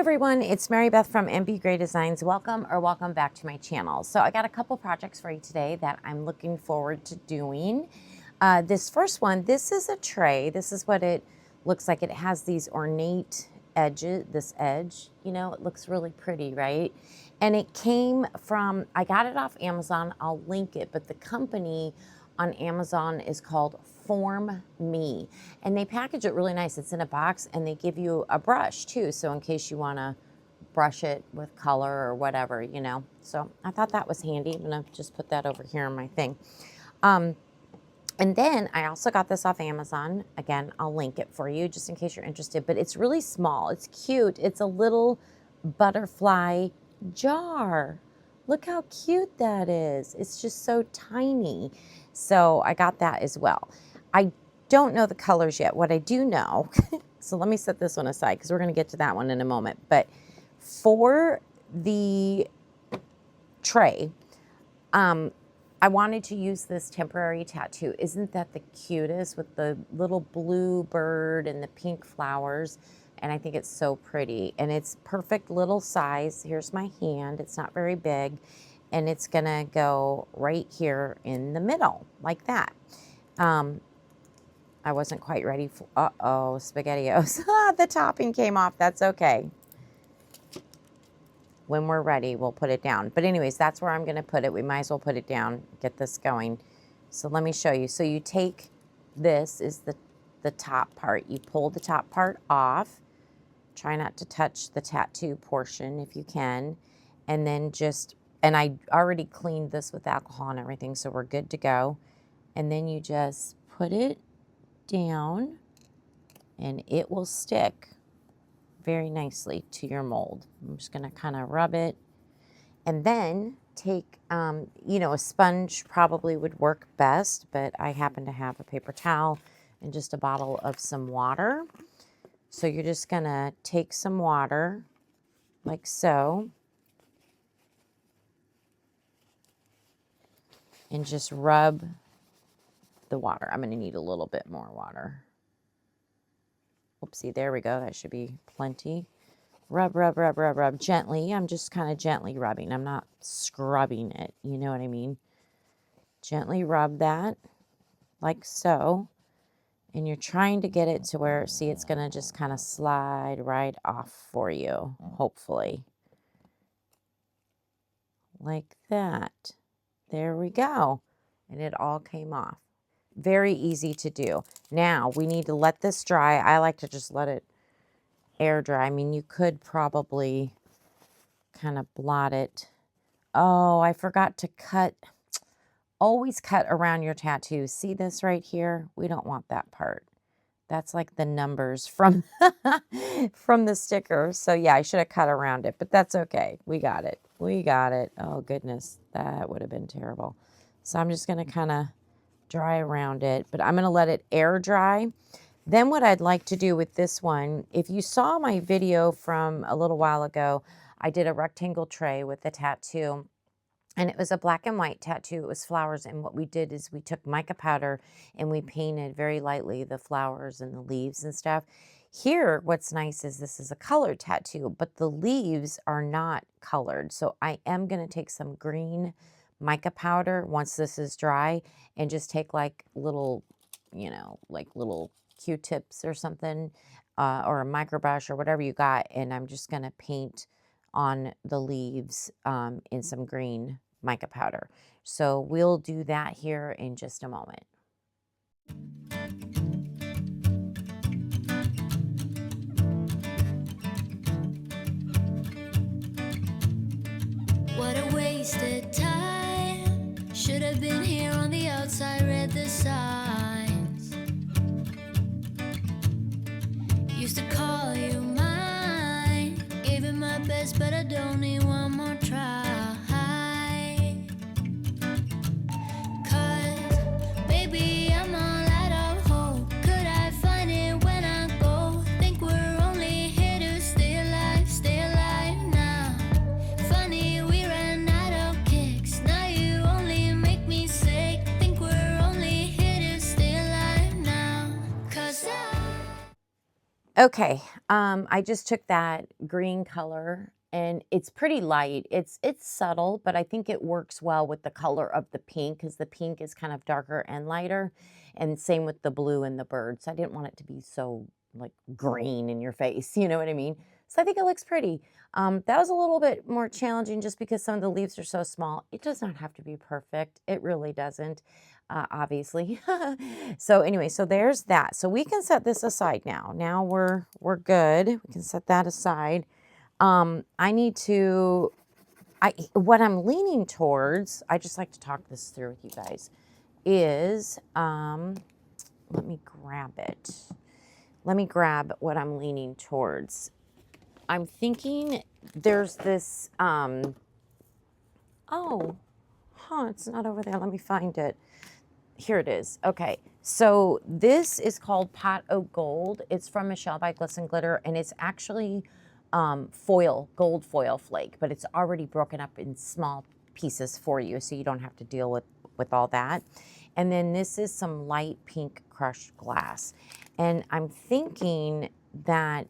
everyone, it's MaryBeth from MBGray Designs. Welcome back to my channel. So I got a couple projects for you today that I'm looking forward to doing. This first one, this is a tray. This is what it looks like. It has these ornate edges, this edge, you know, it looks really pretty, right? And it came from, I got it off Amazon, I'll link it, but the company on Amazon is called Form Me, and they package it really nice. It's in a box, and they give you a brush too, so in case you want to brush it with color or whatever, you know. So I thought that was handy. I'm gonna just put that over here on my thing. And then I also got this off Amazon. Again, I'll link it for you just in case you're interested, but it's really small. It's cute. It's a little butterfly jar. Look how cute that is. It's just so tiny. So I got that as well. I don't know the colors yet. What I do know, so let me set this one aside because we're going to get to that one in a moment. But for the tray, I wanted to use this temporary tattoo. Isn't that the cutest with the little blue bird and the pink flowers? And I think it's so pretty. And it's perfect little size. Here's my hand. It's not very big. And it's gonna go right here in the middle, like that. I wasn't quite ready for, uh-oh, SpaghettiOs. The topping came off, that's okay. When we're ready, we'll put it down. But anyways, that's where I'm gonna put it. We might as well put it down, get this going. So let me show you. So you take, this is the top part. You pull the top part off. Try not to touch the tattoo portion if you can. And then just, and I already cleaned this with alcohol and everything, so we're good to go. And then you just put it down and it will stick very nicely to your mold. I'm just gonna kind of rub it. And then take, you know, a sponge probably would work best, but I happen to have a paper towel and just a bottle of some water. So you're just gonna take some water like so. And just rub the water. I'm going to need a little bit more water. Oopsie, there we go. That should be plenty. Rub, rub, rub, rub, rub. Gently. I'm just kind of gently rubbing. I'm not scrubbing it. You know what I mean? Gently rub that like so. And you're trying to get it to where, see, it's going to just kind of slide right off for you, hopefully. Like that. There we go. And it all came off. Very easy to do. Now, we need to let this dry. I like to just let it air dry. I mean, you could probably kind of blot it. Oh, I forgot to cut. Always cut around your tattoo. See this right here? We don't want that part. That's like the numbers from, from the sticker. So yeah, I should have cut around it, but that's okay. We got it. We got it. Oh goodness, that would have been terrible. So I'm just gonna kind of dry around it, but I'm gonna let it air dry. Then what I'd like to do with this one, if you saw my video from a little while ago, I did a rectangle tray with the tattoo. And it was a black and white tattoo. It was flowers. And what we did is we took mica powder and we painted very lightly the flowers and the leaves and stuff. Here, what's nice is this is a colored tattoo, but the leaves are not colored. So I am going to take some green mica powder once this is dry and just take like little, you know, like little Q-tips or something, or a micro brush or whatever you got. And I'm just going to paint on the leaves in some green mica powder. So we'll do that here in just a moment. What a wasted time. Should have been here on the outside, read the signs. Used to call you mine, gave it my best, but I don't need one more try. 'Cause baby, I'm all out of hope. Could I find it when I go? Think we're only here to stay alive now. Funny, we ran out of kicks. Now you only make me sick. Think we're only here to Okay, I just took that green color and it's pretty light. It's subtle, but I think it works well with the color of the pink because the pink is kind of darker and lighter, and same with the blue and the birds. I didn't want it to be so like green in your face, you know what I mean? So I think it looks pretty. That was a little bit more challenging just because some of the leaves are so small. It does not have to be perfect. It really doesn't, obviously. So anyway, so there's that. So we can set this aside now. Now we're good. We can set that aside. I need to, what I'm leaning towards, I just like to talk this through with you guys, is, let me grab it. Let me grab what I'm leaning towards. I'm thinking there's this, it's not over there. Let me find it. Here it is. Okay, so this is called Pot O' Gold. It's from Michelle by Glisten Glitter, and it's actually gold foil flake, but it's already broken up in small pieces for you, so you don't have to deal with all that. And then this is some light pink crushed glass. And I'm thinking that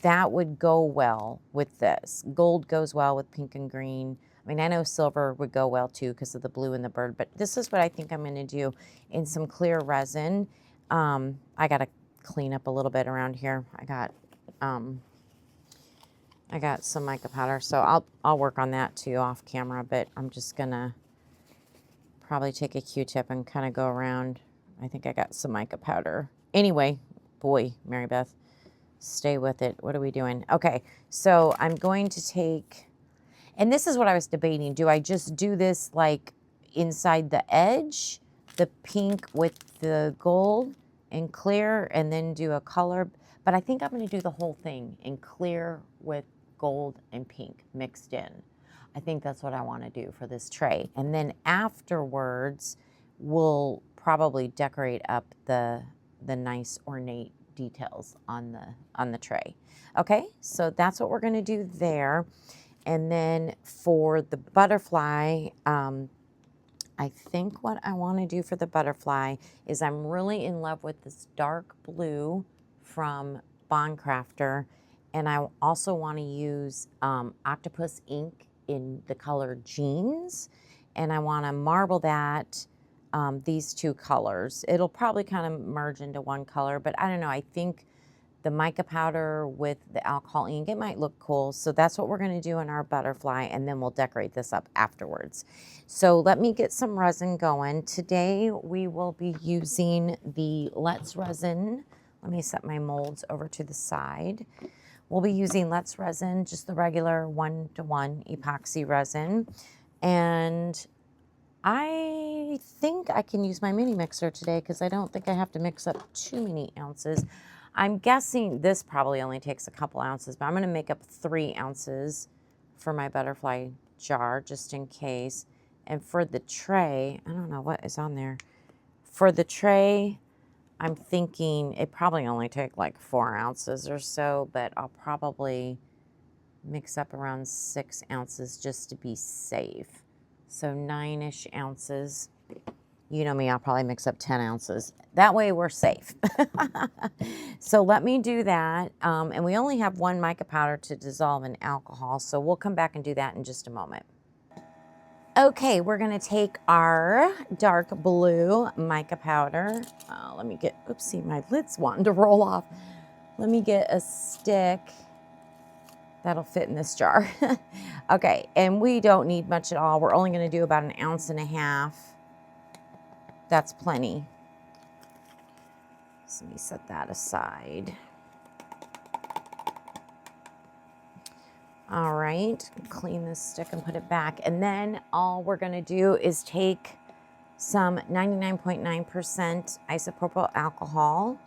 that would go well with this. Gold goes well with pink and green. I mean, I know silver would go well too because of the blue and the bird, but this is what I think I'm going to do in some clear resin. I got to clean up a little bit around here. I got some mica powder, so I'll work on that too off camera, but I'm just going to probably take a Q-tip and kind of go around. I think I got some mica powder. Anyway, boy, Mary Beth, stay with it. What are we doing? Okay, so I'm going to take, and this is what I was debating. Do I just do this like inside the edge, the pink with the gold and clear, and then do a color? But I think I'm going to do the whole thing in clear with gold and pink mixed in. I think that's what I want to do for this tray. And then afterwards, we'll probably decorate up the nice ornate details on the tray. Okay, so that's what we're going to do there. And then for the butterfly, I think what I want to do for the butterfly is I'm really in love with this dark blue from Bond Crafter, and I also want to use octopus ink in the color Jeans, and I want to marble that these two colors. It'll probably kind of merge into one color, but I don't know. I think the mica powder with the alcohol ink, it might look cool. So that's what we're going to do in our butterfly, and then we'll decorate this up afterwards. So let me get some resin going. Today we will be using the Let's Resin. Let me set my molds over to the side. We'll be using Let's Resin, just the regular 1-to-1 epoxy resin. And I think I can use my mini mixer today because I don't think I have to mix up too many ounces. I'm guessing this probably only takes a couple ounces, but I'm going to make up 3 ounces for my butterfly jar just in case. And for the tray, I don't know what is on there. For the tray, I'm thinking it probably only take like 4 ounces or so, but I'll probably mix up around 6 ounces just to be safe. So 9-ish ounces. You know me, I'll probably mix up 10 ounces. That way we're safe. So let me do that. And we only have 1 mica powder to dissolve in alcohol, so we'll come back and do that in just a moment. Okay, we're gonna take our dark blue mica powder. Let me get, oopsie, my lid's wanting to roll off. Let me get a stick that'll fit in this jar. Okay, and we don't need much at all. We're only gonna do about 1.5 ounces. That's plenty. So let me set that aside. All right, clean this stick and put it back. And then all we're gonna do is take some 99.9% isopropyl alcohol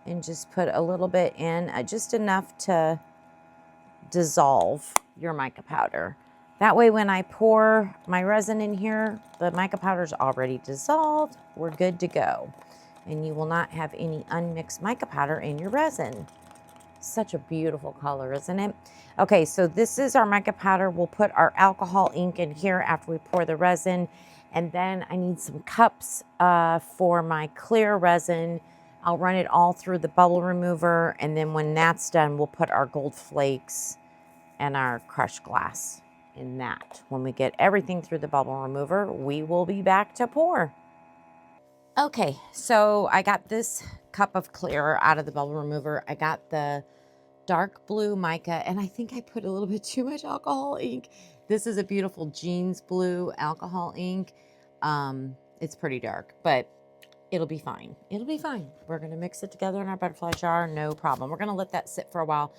and just put a little bit in, just enough to dissolve your mica powder. That way when I pour my resin in here, the mica powder's already dissolved. We're good to go. And you will not have any unmixed mica powder in your resin. Such a beautiful color, isn't it? Okay, so this is our mica powder. We'll put our alcohol ink in here after we pour the resin. And then I need some cups for my clear resin. I'll run it all through the bubble remover, and then when that's done, we'll put our gold flakes and our crushed glass in that. When we get everything through the bubble remover, we will be back to pour. Okay, so I got this cup of clear out of the bubble remover. I got the dark blue mica, and I think I put a little bit too much alcohol ink. This is a beautiful jeans blue alcohol ink. It's pretty dark, but it'll be fine. It'll be fine. We're gonna mix it together in our butterfly jar, no problem. We're gonna let that sit for a while.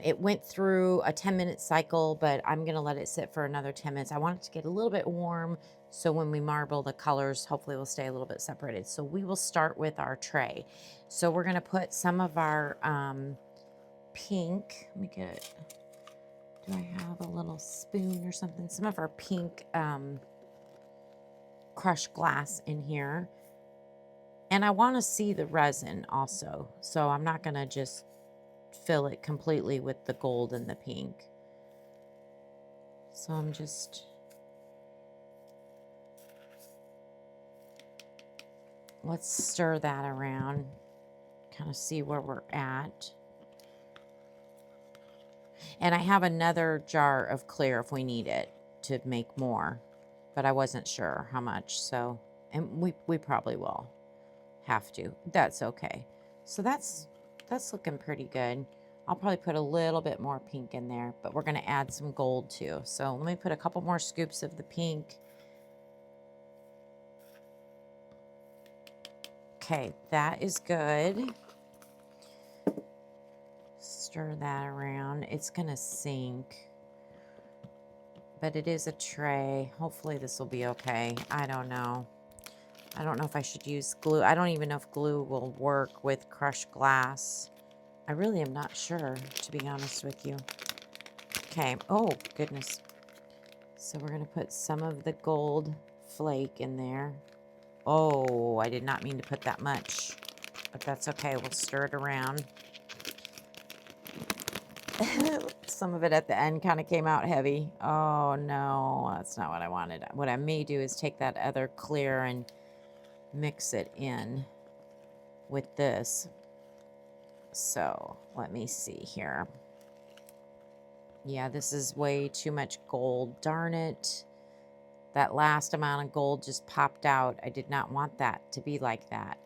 It went through a 10-minute cycle, but I'm gonna let it sit for another 10 minutes. I want it to get a little bit warm, so when we marble the colors, hopefully will stay a little bit separated. So we will start with our tray. So we're gonna put some of our pink, let me get it. Do I have a little spoon or something? Some of our pink crushed glass in here. And I want to see the resin also. So I'm not going to just fill it completely with the gold and the pink. So I'm just... let's stir that around. Kind of see where we're at. And I have another jar of clear if we need it to make more. But I wasn't sure how much. So, and we probably will have to. That's okay. So that's looking pretty good. I'll probably put a little bit more pink in there, but we're going to add some gold too. So let me put a couple more scoops of the pink. Okay, that is good. Stir that around. It's going to sink, but it is a tray. Hopefully this will be okay. I don't know. I don't know if I should use glue. I don't even know if glue will work with crushed glass. I really am not sure, to be honest with you. Okay. Oh, goodness. So we're going to put some of the gold flake in there. Oh, I did not mean to put that much, but that's okay. We'll stir it around. Some of it at the end kind of came out heavy. Oh, no, that's not what I wanted. What I may do is take that other clear and mix it in with this. So let me see here. Yeah, this is way too much gold. Darn it. That last amount of gold just popped out. I did not want that to be like that.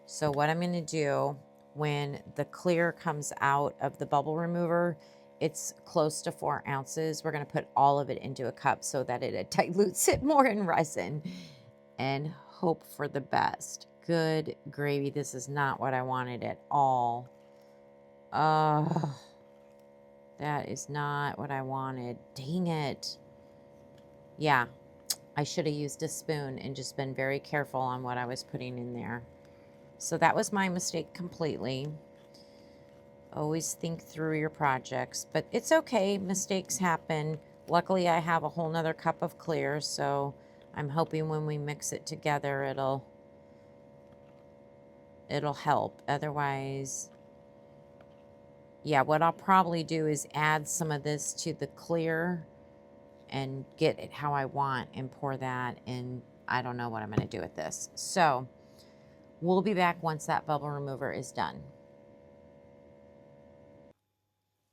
So what I'm going to do when the clear comes out of the bubble remover, it's close to 4 ounces. We're going to put all of it into a cup so that it dilutes it more in resin and hope for the best. Good gravy. This is not what I wanted at all. That is not what I wanted. Dang it. Yeah, I should have used a spoon and just been very careful on what I was putting in there. So that was my mistake completely. Always think through your projects, but it's okay. Mistakes happen. Luckily, I have a whole nother cup of clear, so I'm hoping when we mix it together, it'll help. Otherwise, yeah, what I'll probably do is add some of this to the clear and get it how I want and pour that in. I don't know what I'm going to do with this. So we'll be back once that bubble remover is done.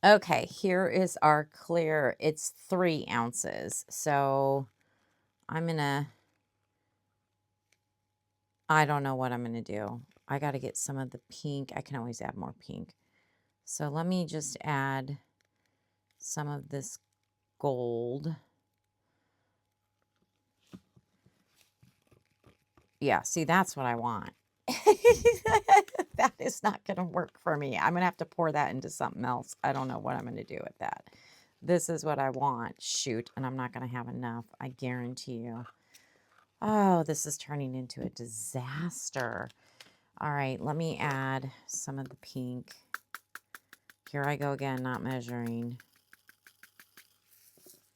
Okay, here is our clear. It's 3 ounces. So I'm going to, I don't know what I'm going to do. I got to get some of the pink. I can always add more pink. So let me just add some of this gold. Yeah, see, that's what I want. That is not going to work for me. I'm going to have to pour that into something else. I don't know what I'm going to do with that. This is what I want. Shoot, and I'm not going to have enough. I guarantee you. Oh, this is turning into a disaster. All right, let me add some of the pink. Here I go again, not measuring.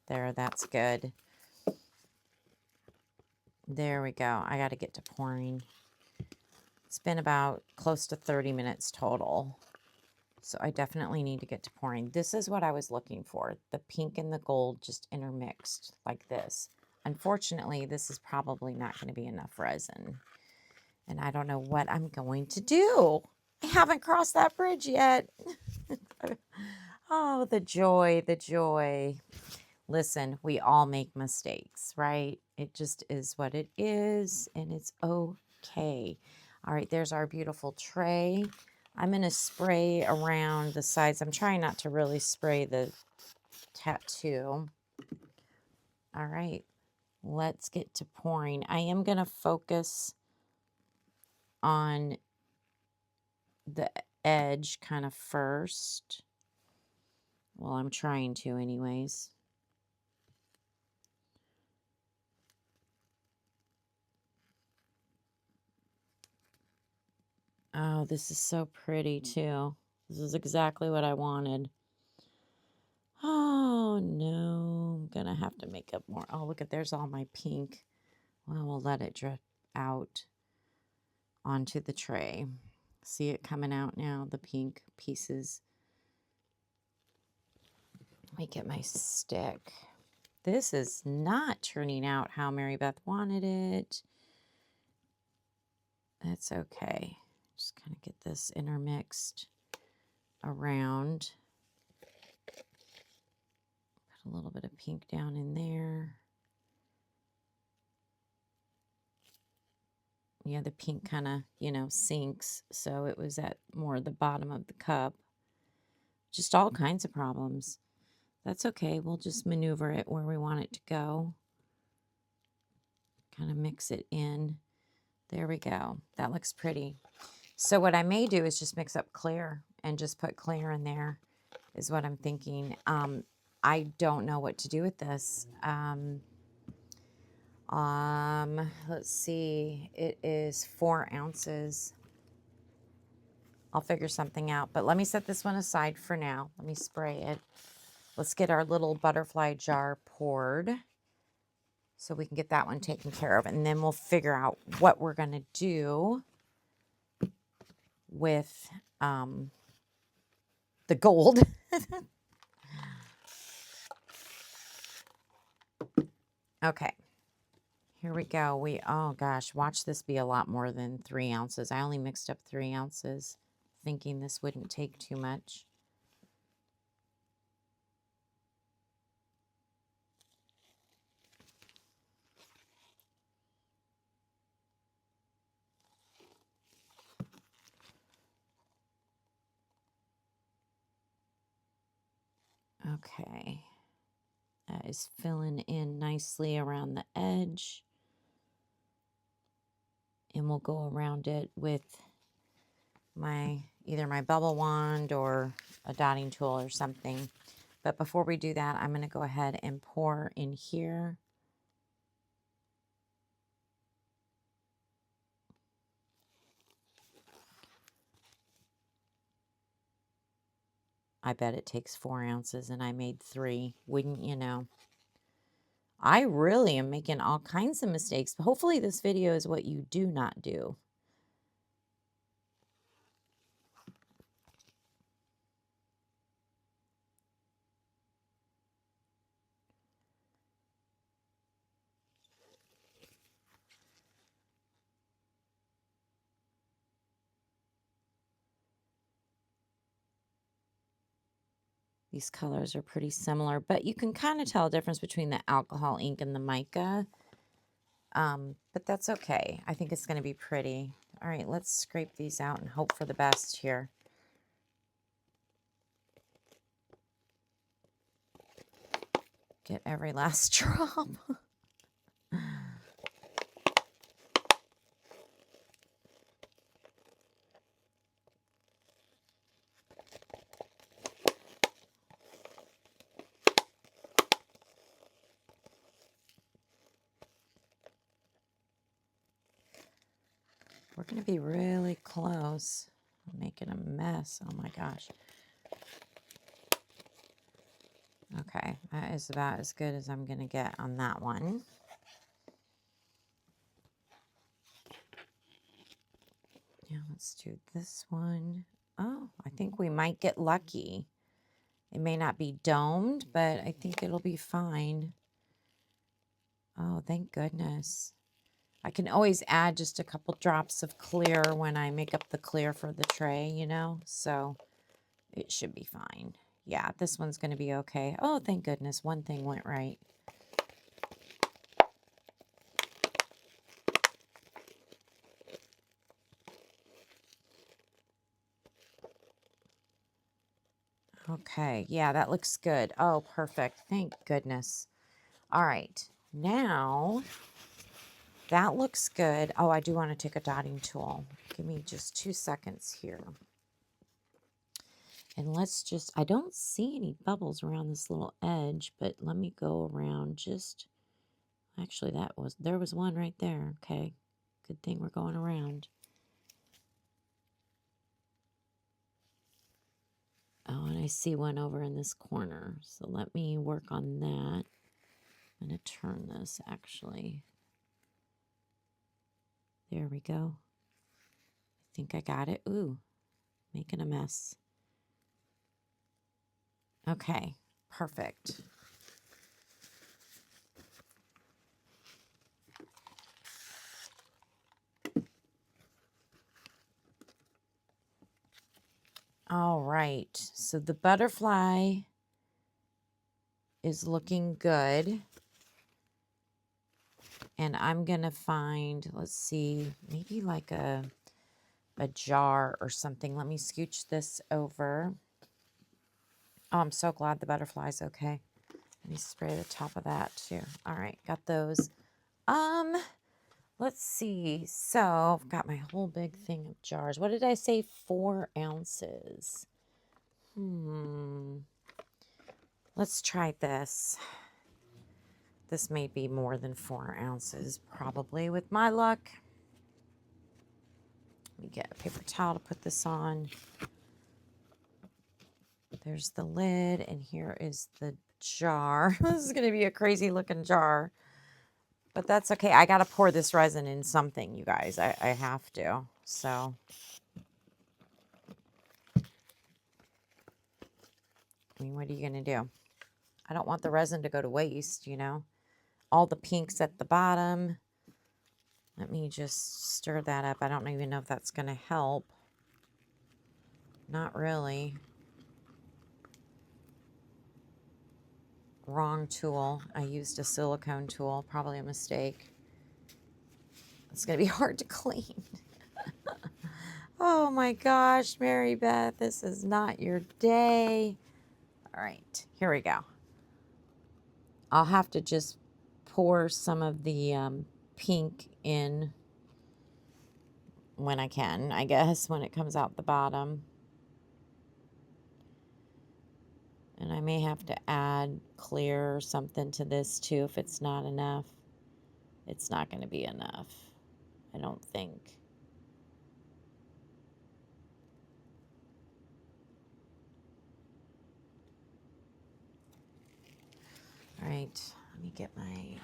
There, that's good. There we go. I got to get to pouring. It's been about close to 30 minutes total. So I definitely need to get to pouring. This is what I was looking for. The pink and the gold just intermixed like this. Unfortunately, this is probably not going to be enough resin. And I don't know what I'm going to do. I haven't crossed that bridge yet. Oh, the joy, the joy. Listen, we all make mistakes, right? It just is what it is, and it's okay. All right, there's our beautiful tray. I'm going to spray around the sides. I'm trying not to really spray the tattoo. All right, let's get to pouring. I am going to focus on the edge kind of first. Well, I'm trying to anyways. Oh, this is so pretty too. This is exactly what I wanted. Oh no, I'm gonna have to make up more. Oh, look at, there's all my pink. Well, we'll let it drip out onto the tray. See it coming out now, the pink pieces. Let me get my stick. This is not turning out how MaryBeth wanted it. That's okay. Just kind of get this intermixed around. Put a little bit of pink down in there. Yeah, the pink kind of, you know, sinks. So it was at more the bottom of the cup. Just all kinds of problems. That's okay. We'll just maneuver it where we want it to go. Kind of mix it in. There we go. That looks pretty. So what I may do is just mix up clear and just put clear in there is what I'm thinking. I don't know what to do with this. Let's see. It is 4 ounces. I'll figure something out, but let me set this one aside for now. Let me spray it. Let's get our little butterfly jar poured so we can get that one taken care of, and then we'll figure out what we're going to do with the gold. Okay, here we go. Oh gosh, watch this be a lot more than 3 ounces. I only mixed up 3 ounces thinking this wouldn't take too much. Okay, that is filling in nicely around the edge. And we'll go around it with either my bubble wand or a dotting tool or something. But before we do that, I'm going to go ahead and pour in here. I bet it takes 4 ounces and I made 3. Wouldn't you know? I really am making all kinds of mistakes. Hopefully this video is what you do not do. These colors are pretty similar, but you can kind of tell a difference between the alcohol ink and the mica. But that's okay. I think it's going to be pretty. All right, let's scrape these out and hope for the best here. Get every last drop. We're going to be really close. I'm making a mess. Oh my gosh. Okay, that is about as good as I'm going to get on that one. Yeah, let's do this one. Oh, I think we might get lucky. It may not be domed, but I think it'll be fine. Oh, thank goodness. I can always add just a couple drops of clear when I make up the clear for the tray, you know, so it should be fine. Yeah, this one's going to be okay. Oh, thank goodness, one thing went right. Okay, yeah, that looks good. Oh, perfect. Thank goodness. All right, now that looks good. Oh, I do want to take a dotting tool. Give me just 2 seconds here. And let's just, I don't see any bubbles around this little edge, but let me go around just, actually there was one right there. Okay, good thing we're going around. Oh, and I see one over in this corner. So let me work on that. I'm going to turn this actually. There we go. I think I got it. Ooh, making a mess. Okay, perfect. All right, so the butterfly is looking good. And I'm going to find, let's see, maybe like a jar or something. Let me scooch this over. Oh, I'm so glad the butterfly's okay. Let me spray the top of that too. All right, got those. Let's see. So I've got my whole big thing of jars. What did I say? 4 ounces. Let's try this. This may be more than 4 ounces, probably with my luck. Let me get a paper towel to put this on. There's the lid, and here is the jar. This is going to be a crazy looking jar, but that's okay. I got to pour this resin in something, you guys. I have to. So I mean, what are you going to do? I don't want the resin to go to waste, you know. All the pinks at the bottom. Let me just stir that up. I don't even know if that's going to help. Not really. Wrong tool. I used a silicone tool. Probably a mistake. It's going to be hard to clean. Oh my gosh, Mary Beth, this is not your day. All right, here we go. I'll have to just pour some of the pink in when I can, I guess, when it comes out the bottom. And I may have to add clear or something to this too if it's not enough. It's not going to be enough, I don't think. All right, let me get my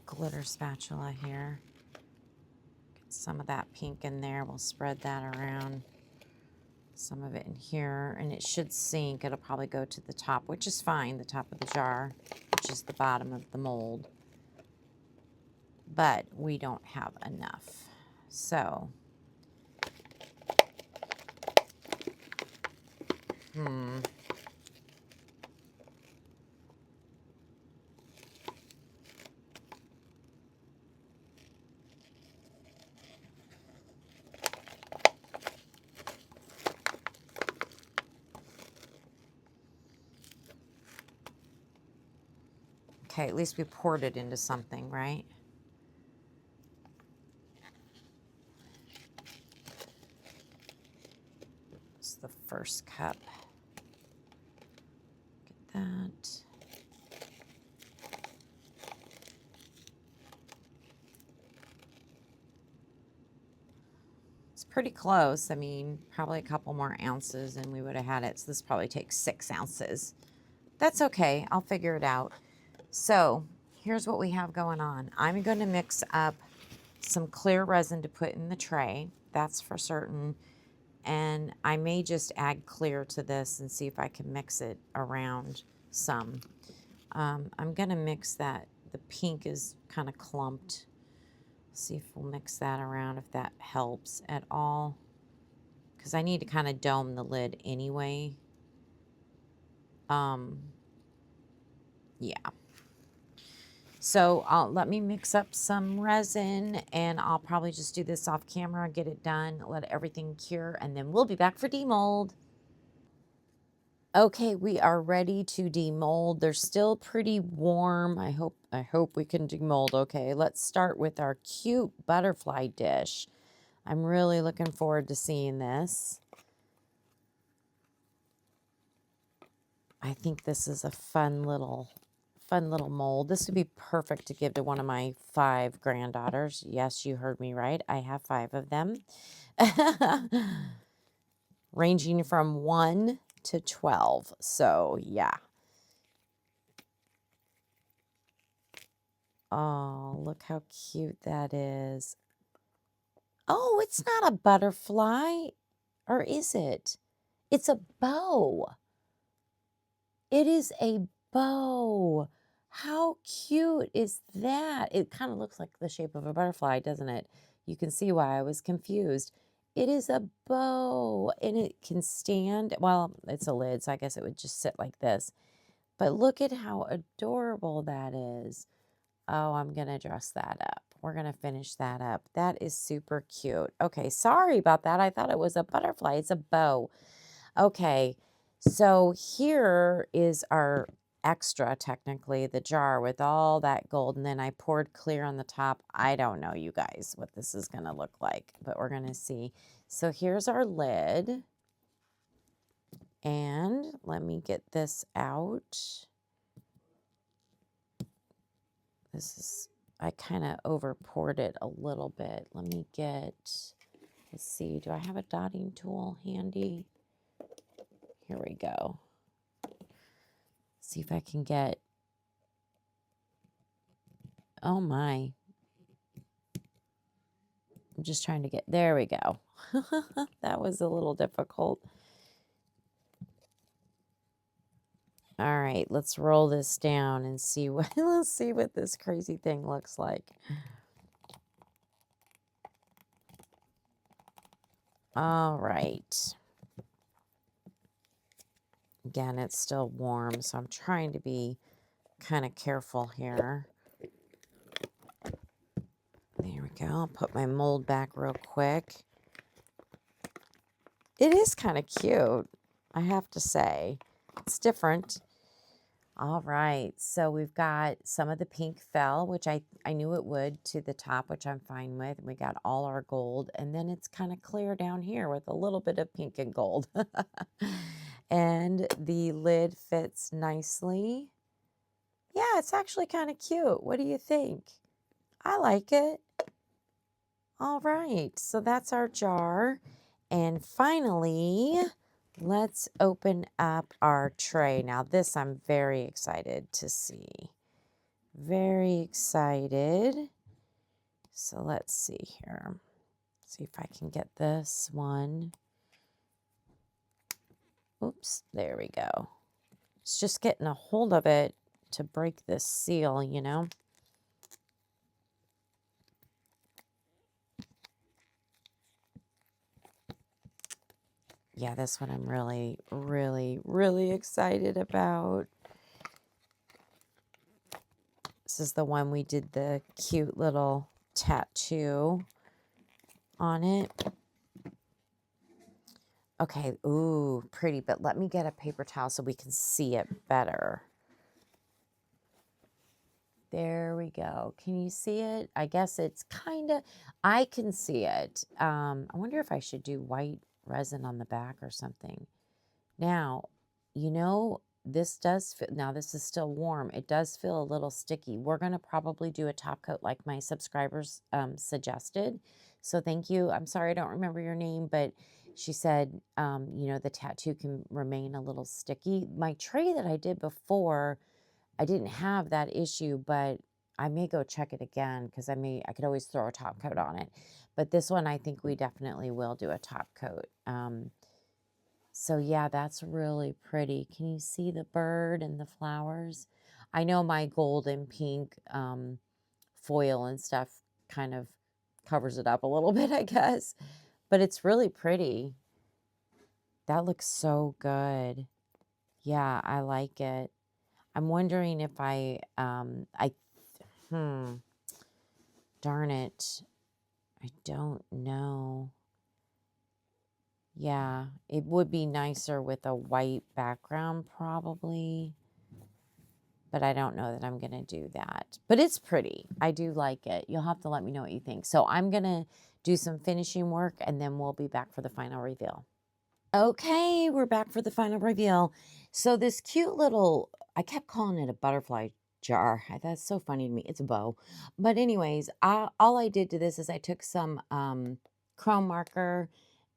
glitter spatula here. Get some of that pink in there. We'll spread that around. Some of it in here, and it should sink. It'll probably go to the top, which is fine, the top of the jar, which is the bottom of the mold. But we don't have enough. So, okay, at least we poured it into something, right? It's the first cup. Get that. It's pretty close. I mean, probably a couple more ounces and we would have had it. So this probably takes 6 ounces. That's okay. I'll figure it out. So here's what we have going on. I'm going to mix up some clear resin to put in the tray. That's for certain. And I may just add clear to this and see if I can mix it around some. I'm going to mix that. The pink is kind of clumped. See if we'll mix that around, if that helps at all. Because I need to kind of dome the lid anyway. Yeah. So let me mix up some resin, and I'll probably just do this off camera, get it done, let everything cure, and then we'll be back for demold. Okay, we are ready to demold. They're still pretty warm. I hope we can demold. Okay, let's start with our cute butterfly dish. I'm really looking forward to seeing this. I think this is a fun little mold. This would be perfect to give to one of my 5 granddaughters. Yes, you heard me right. I have 5 of them. Ranging from 1 to 12. So, yeah. Oh, look how cute that is. Oh, it's not a butterfly. Or is it? It's a bow. It is a bow. How cute is that? It kind of looks like the shape of a butterfly, doesn't it? You can see why I was confused. It is a bow, and it can stand. Well, it's a lid, so I guess it would just sit like this. But look at how adorable that is. Oh, I'm going to dress that up. We're going to finish that up. That is super cute. Okay, sorry about that. I thought it was a butterfly. It's a bow. Okay, so here is our extra, technically, the jar with all that gold. And then I poured clear on the top. I don't know, you guys, what this is going to look like, but we're going to see. So here's our lid. And let me get this out. This is, I kind of over poured it a little bit. Let me get, let's see, do I have a dotting tool handy? Here we go. See if I can get, oh my. I'm just trying to get, there we go. That was a little difficult. All right, let's roll this down and see what, let's see what this crazy thing looks like. All right. Again, it's still warm, so I'm trying to be kind of careful here. There we go. I'll put my mold back real quick. It is kind of cute, I have to say. It's different. All right, so we've got some of the pink fell, which I knew it would, to the top, which I'm fine with. We got all our gold, and then it's kind of clear down here with a little bit of pink and gold. And the lid fits nicely. Yeah, it's actually kind of cute. What do you think? I like it. All right, so that's our jar. And finally, let's open up our tray. Now this I'm very excited to see. Very excited. So let's see here. See if I can get this one. Oops, there we go. It's just getting a hold of it to break this seal, you know. Yeah, this one I'm really, really, really excited about. This is the one we did the cute little tattoo on it. Okay, ooh, pretty, but let me get a paper towel so we can see it better. There we go. Can you see it? I guess it's kind of, I can see it. I wonder if I should do white resin on the back or something. Now, you know, this does feel, now this is still warm. It does feel a little sticky. We're going to probably do a top coat like my subscribers suggested. So thank you. I'm sorry I don't remember your name, but she said, you know, the tattoo can remain a little sticky. My tray that I did before, I didn't have that issue, but I may go check it again because I could always throw a top coat on it. But this one, I think we definitely will do a top coat. So yeah, that's really pretty. Can you see the bird and the flowers? I know my gold and pink foil and stuff kind of covers it up a little bit, I guess. But it's really pretty. That looks so good. Yeah, I like it. I'm wondering if darn it. I don't know. Yeah, it would be nicer with a white background probably, but I don't know that I'm going to do that. But it's pretty. I do like it. You'll have to let me know what you think. So I'm going to do some finishing work and then we'll be back for the final reveal. Okay, we're back for the final reveal. So this cute little, I kept calling it a butterfly jar. That's so funny to me. It's a bow. But anyways, all I did to this is I took some chrome marker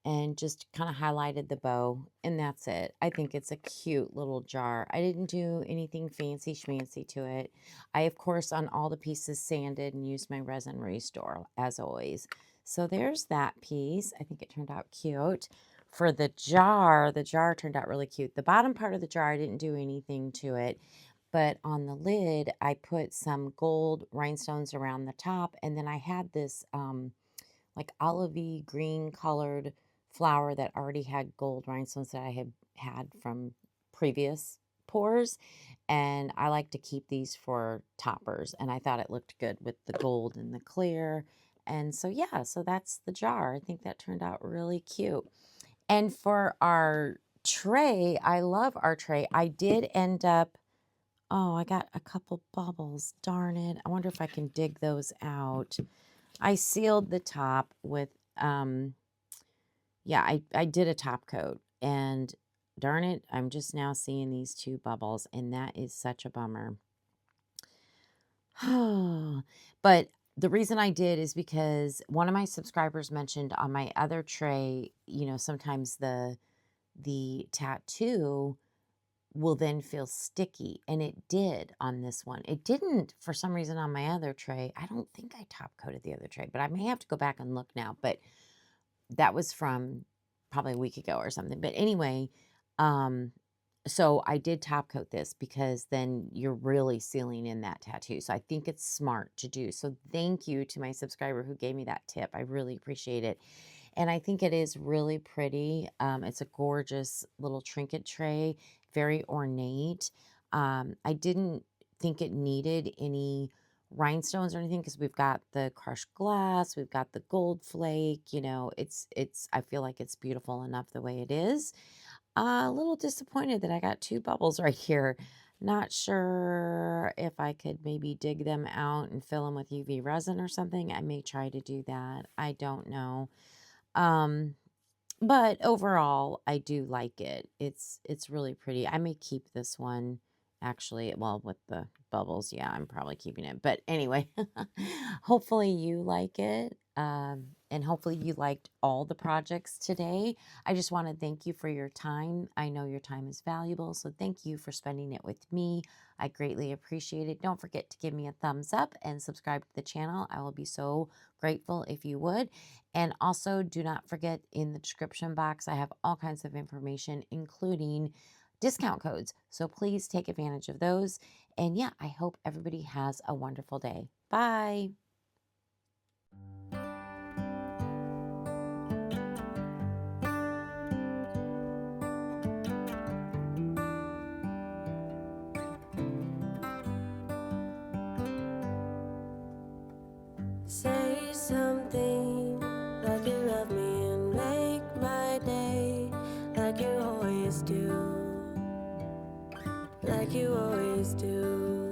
and just kind of highlighted the bow, and that's it. I think it's a cute little jar. I didn't do anything fancy schmancy to it. I, of course, on all the pieces sanded and used my Resin Restore, as always. So there's that piece. I think it turned out cute. For the jar turned out really cute. The bottom part of the jar, I didn't do anything to it. But on the lid, I put some gold rhinestones around the top. And then I had this like olivey green colored flower that already had gold rhinestones that I had from previous pours. And I like to keep these for toppers. And I thought it looked good with the gold and the clear. And so, yeah, so that's the jar. I think that turned out really cute. And for our tray, I love our tray. I did end up, oh, I got a couple bubbles. Darn it. I wonder if I can dig those out. I sealed the top with, yeah, I did a top coat. And darn it, I'm just now seeing these two bubbles. And that is such a bummer. But the reason I did is because one of my subscribers mentioned on my other tray, you know, sometimes the tattoo will then feel sticky, and it did on this one. It didn't for some reason on my other tray. I don't think I top coated the other tray, but I may have to go back and look now. But that was from probably a week ago or something. But anyway, so I did top coat this because then you're really sealing in that tattoo. So I think it's smart to do. So thank you to my subscriber who gave me that tip. I really appreciate it. And I think it is really pretty. It's a gorgeous little trinket tray, very ornate. I didn't think it needed any rhinestones or anything because we've got the crushed glass, we've got the gold flake, you know, I feel like it's beautiful enough the way it is. A little disappointed that I got two bubbles right here. Not sure if I could maybe dig them out and fill them with UV resin or something. I may try to do that. I don't know. But overall, I do like it. It's really pretty. I may keep this one actually, well, with the bubbles. Yeah, I'm probably keeping it. But anyway, hopefully you like it. And hopefully you liked all the projects today. I just want to thank you for your time. I know your time is valuable, so thank you for spending it with me. I greatly appreciate it. Don't forget to give me a thumbs up and subscribe to the channel. I will be so grateful if you would. And also do not forget, in the description box, I have all kinds of information, including discount codes. So please take advantage of those. And yeah, I hope everybody has a wonderful day. Bye. Say something like you love me and make my day, like you always do, like you always do.